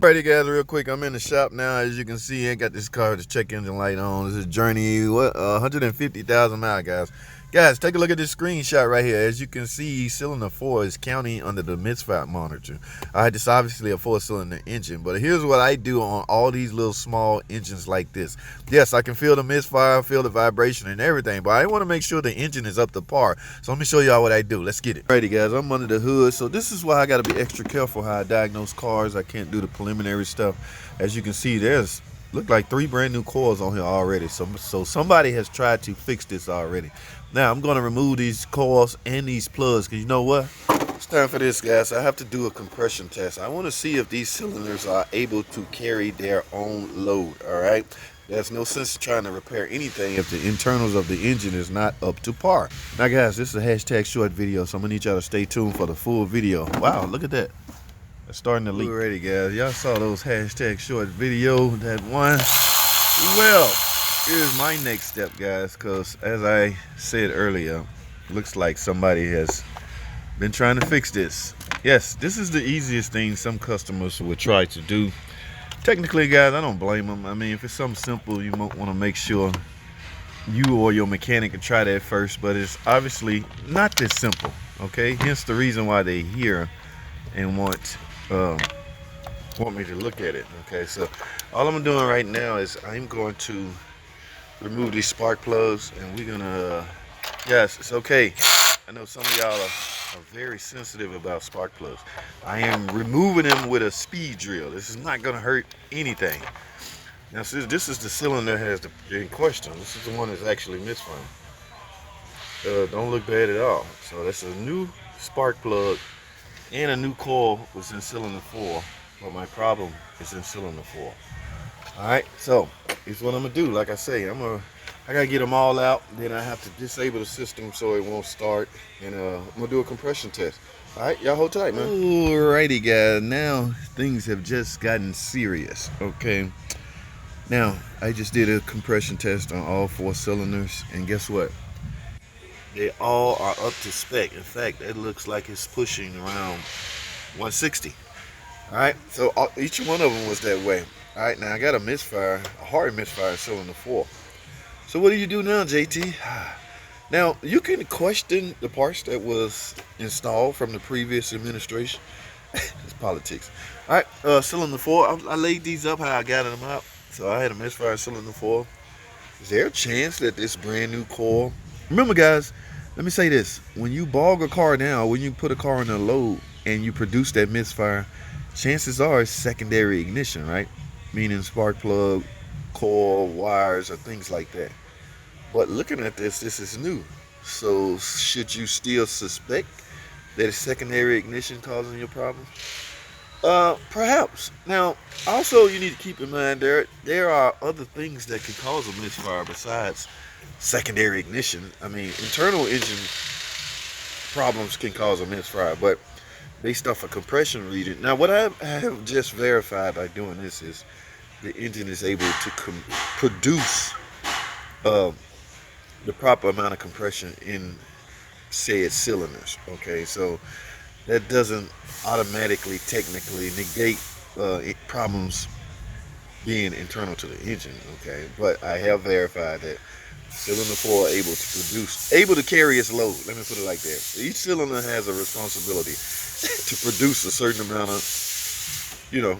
Alrighty guys, real quick, I'm in the shop now. As you can see, I got this car with the check engine light on. This is Journey, 150,000 miles, guys. Guys, take a look at this screenshot right here. As you can see, cylinder 4 is counting under the misfire monitor. Alright, this is obviously a 4-cylinder engine, but here's what I do on all these little small engines like this. Yes, I can feel the misfire, feel the vibration and everything, but I want to make sure the engine is up to par. So let me show y'all what I do. Let's get it. Alrighty guys, I'm under the hood, so this is why I got to be extra careful how I diagnose cars. I can't do the preliminary stuff. As you can see, there's look like 3 brand new coils on here already, so somebody has tried to fix this already. Now I'm going to remove these coils and these plugs, because you know what, it's time for this, guys. I have to do a compression test. I want to see if these cylinders are able to carry their own load. All right, there's no sense trying to repair anything if the internals of the engine is not up to par. Now guys, this is a hashtag short video, so I'm gonna need y'all to stay tuned for the full video. Wow, look at that. It's starting to leak. Alrighty guys, y'all saw those hashtag short video, that one. Well, here's my next step, guys, because as I said earlier, looks like somebody has been trying to fix this. Yes, this is the easiest thing some customers would try to do. Technically, guys, I don't blame them. I mean, if it's something simple, you might want to make sure you or your mechanic can try that first, but it's obviously not this simple, okay? Hence the reason why they're here and want me to look at it. Okay, so all I'm doing right now is I'm going to remove these spark plugs, and we're gonna yes, it's okay. I know some of y'all are very sensitive about spark plugs. I am removing them with a speed drill. This is not gonna hurt anything. Now this is the cylinder that has in question. This is the one that's actually misfiring. Don't look bad at all. So that's a new spark plug and a new coil was in cylinder 4, but my problem is in cylinder 4. Alright, so here's what I'm gonna do. Like I say, I gotta get them all out, then I have to disable the system so it won't start, and I'm gonna do a compression test. Alright, y'all hold tight, man. Alrighty guys, now things have just gotten serious. Okay, now I just did a compression test on all 4 cylinders, and guess what? They all are up to spec. In fact, it looks like it's pushing around 160. All right, so each one of them was that way. All right, now I got a misfire, a hard misfire cylinder 4. So what do you do now, JT? Now, you can question the parts that was installed from the previous administration. It's politics. All right, cylinder 4, I laid these up how I got them out. So I had a misfire cylinder 4. Is there a chance that this brand new coil, remember guys, let me say this, when you bog a car down, when you put a car on a load and you produce that misfire, chances are it's secondary ignition, right? Meaning spark plug, coil, wires, or things like that. But looking at this is new. So should you still suspect that it's secondary ignition causing your problem? Perhaps. Now, also you need to keep in mind there are other things that could cause a misfire besides secondary ignition. I mean, internal engine problems can cause a misfire, but based off a compression reading. Now, what I have just verified by doing this is the engine is able to produce the proper amount of compression in said cylinders. Okay, so that doesn't automatically, technically negate problems being internal to the engine. Okay, but I have verified that cylinder 4 able to carry its load. Let me put it like that. Each cylinder has a responsibility to produce a certain amount of,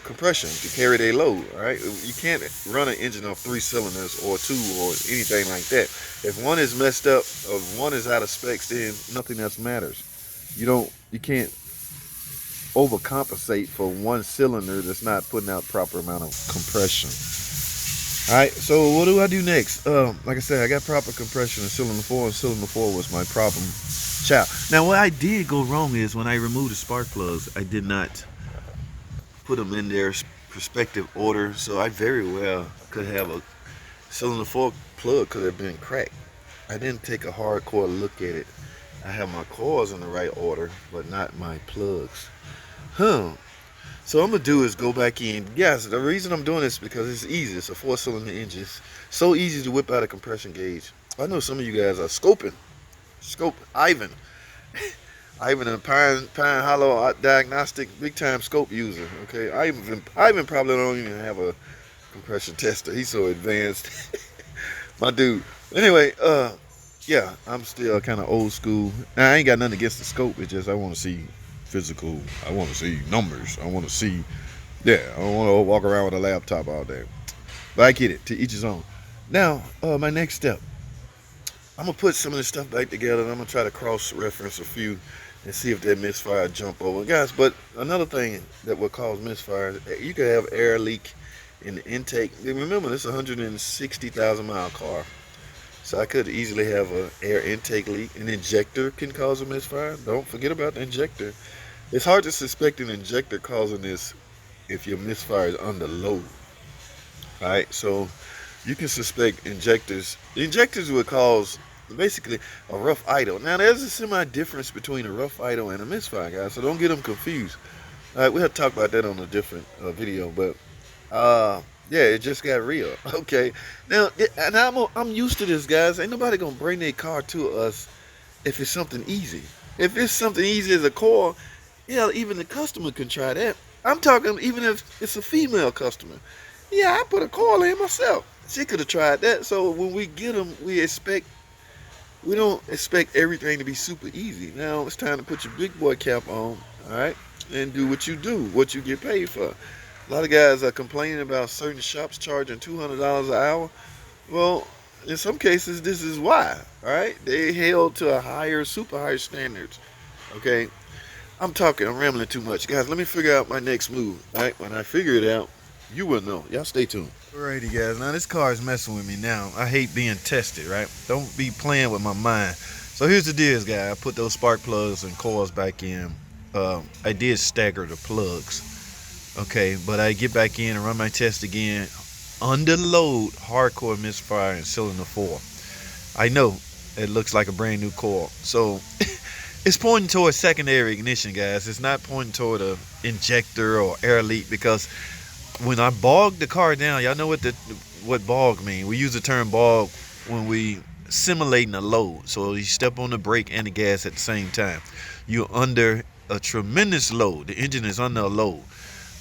compression to carry their load. All right, you can't run an engine off 3 cylinders or 2 or anything like that. If one is messed up or one is out of specs, then nothing else matters. You can't overcompensate for one cylinder that's not putting out proper amount of compression. All right, so what do I do next? Like I said, I got proper compression in cylinder 4, and cylinder 4 was my problem child. Now, what I did go wrong is when I removed the spark plugs, I did not put them in their respective order, so I very well could have a cylinder 4 plug could have been cracked. I didn't take a hardcore look at it. I have my coils in the right order, but not my plugs. So I'm gonna do is go back in. Yes, the reason I'm doing this is because it's easy. It's a 4-cylinder engine. It's so easy to whip out a compression gauge. I know some of you guys are scoping, Ivan. I even a Pine Hollow diagnostic big time scope user. Okay, I even probably don't even have a compression tester. He's so advanced, my dude. Anyway, yeah, I'm still kind of old school. Now, I ain't got nothing against the scope. It's just I want to see physical. I want to see numbers. I want to see. Yeah, I don't want to walk around with a laptop all day. But I get it. To each his own. Now, my next step. I'm gonna put some of this stuff back together, and I'm gonna try to cross-reference a few and see if that misfire jump over, guys. But another thing that will cause misfires, you could have air leak in the intake. Remember, this is a 160,000 mile car, so I could easily have an air intake leak. An injector can cause a misfire. Don't forget about the injector. It's hard to suspect an injector causing this if your misfire is under load. All right, so you can suspect injectors. The injectors would cause basically a rough idle. Now, there's a semi-difference between a rough idle and a misfire, guys, so don't get them confused. All right, we'll have to talk about that on a different video, but yeah, it just got real. Okay, now, and I'm used to this, guys. Ain't nobody gonna bring their car to us if it's something easy. If it's something easy as a core, yeah, even the customer can try that. I'm talking even if it's a female customer. Yeah, I put a coil in myself. She could have tried that. So when we get them, we don't expect everything to be super easy. Now it's time to put your big boy cap on, all right, and do what you do, what you get paid for. A lot of guys are complaining about certain shops charging $200 an hour. Well, in some cases, this is why, all right? They held to super higher standards, okay? I'm rambling too much. Guys, let me figure out my next move, all right? When I figure it out, you will know. Y'all stay tuned. Alrighty, guys. Now, this car is messing with me now. I hate being tested, right? Don't be playing with my mind. So here's the deal, guys. I put those spark plugs and coils back in. I did stagger the plugs, okay? But I get back in and run my test again. Under load, hardcore misfire in cylinder 4. I know it looks like a brand new coil. So it's pointing toward secondary ignition, guys. It's not pointing toward a injector or air leak, because when I bogged the car down, y'all know what bog mean. We use the term bog when we simulating a load. So you step on the brake and the gas at the same time. You're under a tremendous load. The engine is under a load.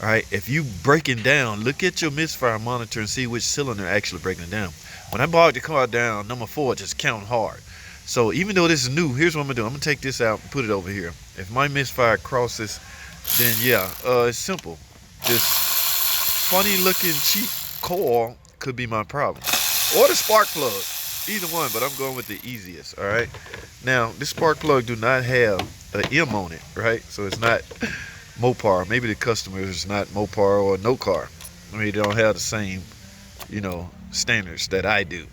All right. If you breaking down, look at your misfire monitor and see which cylinder actually breaking down. When I bogged the car down, number 4 just count hard. So even though this is new, here's what I'm gonna do. I'm gonna take this out and put it over here. If my misfire crosses, then yeah, it's simple. This funny looking cheap coil could be my problem, or the spark plug, either one, but I'm going with the easiest. All right, now this spark plug do not have an M on it, right? So it's not Mopar. Maybe the customer is not Mopar or no car. I mean, they don't have the same, standards that I do.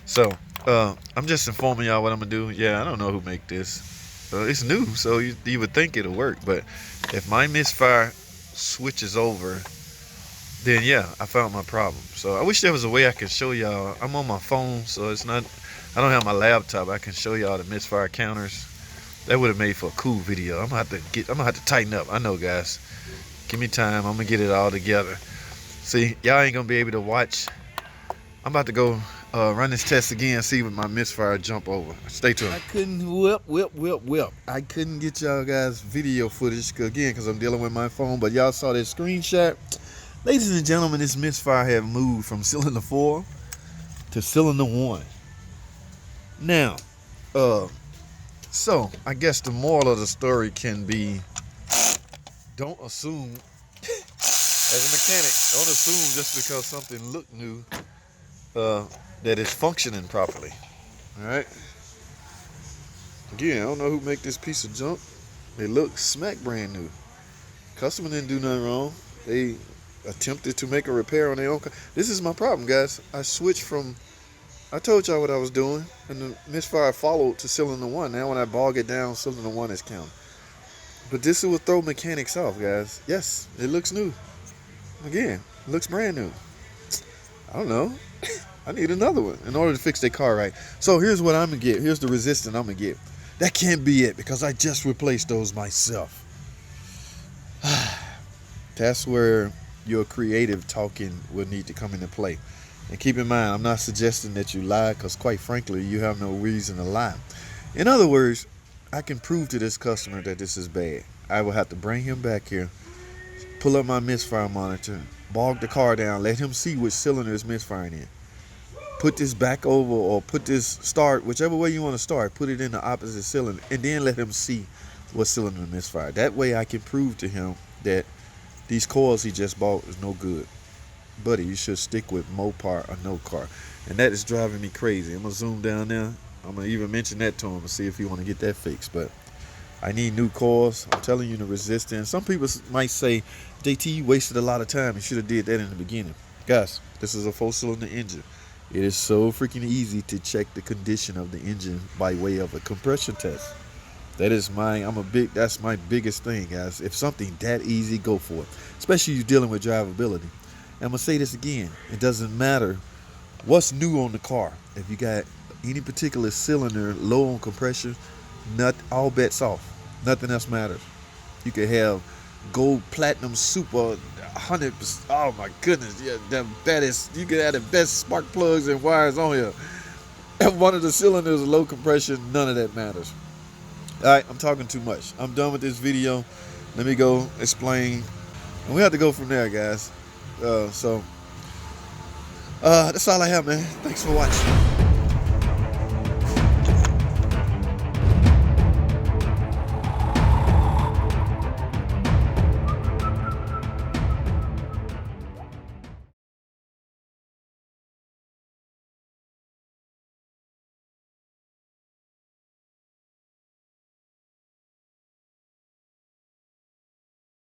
So I'm just informing y'all what I'm gonna do. Yeah, I don't know who make this. It's new, so you would think it'll work, but if my misfire switches over, then yeah, I found my problem. So I wish there was a way I could show y'all. I'm on my phone, so I don't have my laptop. I can show y'all the misfire counters. That would have made for a cool video. I'm gonna have to tighten up. I know, guys. Give me time. I'm gonna get it all together. See, y'all ain't gonna be able to watch. I'm about to go run this test again, see if my misfire jump over. Stay tuned. I couldn't whip. I couldn't get y'all guys video footage because I'm dealing with my phone, but y'all saw that screenshot. Ladies and gentlemen, this misfire have moved from cylinder 4 to cylinder 1. Now, so I guess the moral of the story can be, don't assume, as a mechanic, don't assume just because something look new that it's functioning properly. All right. Again, I don't know who make this piece of junk. It looks smack brand new. Customer didn't do nothing wrong. They attempted to make a repair on their own car. This is my problem, guys. I told y'all what I was doing, and the misfire followed to cylinder 1. Now when I bog it down, cylinder 1 is counted. But this will throw mechanics off, guys. Yes, it looks new. Again, it looks brand new. I don't know. I need another one in order to fix their car right. So here's what I'm gonna get. Here's the resistance I'm gonna get. That can't be it, because I just replaced those myself. That's where your creative talking will need to come into play. And keep in mind, I'm not suggesting that you lie, because quite frankly, you have no reason to lie. In other words, I can prove to this customer that this is bad. I will have to bring him back here, pull up my misfire monitor, bog the car down, let him see which cylinder is misfiring in. Put this back over or put this start, whichever way you want to start, put it in the opposite cylinder and then let him see what cylinder misfired. That way I can prove to him that these coils he just bought is no good. Buddy, you should stick with Mopar or no car. And that is driving me crazy. I'm going to zoom down there. I'm going to even mention that to him and see if he want to get that fixed. But I need new coils. I'm telling you, the resistance. Some people might say, JT, you wasted a lot of time. You should have did that in the beginning. Guys, this is a 4-cylinder engine. It is so freaking easy to check the condition of the engine by way of a compression test. That's my biggest thing, guys. If something that easy, go for it. Especially you dealing with drivability. And I'm going to say this again. It doesn't matter what's new on the car. If you got any particular cylinder low on compression, all bets off. Nothing else matters. You could have gold platinum super 100%. Oh my goodness. Yeah, you could have the best spark plugs and wires on here. If one of the cylinders is low compression, none of that matters. Alright, I'm talking too much. I'm done with this video. Let me go explain. And we have to go from there, guys. That's all I have, man. Thanks for watching.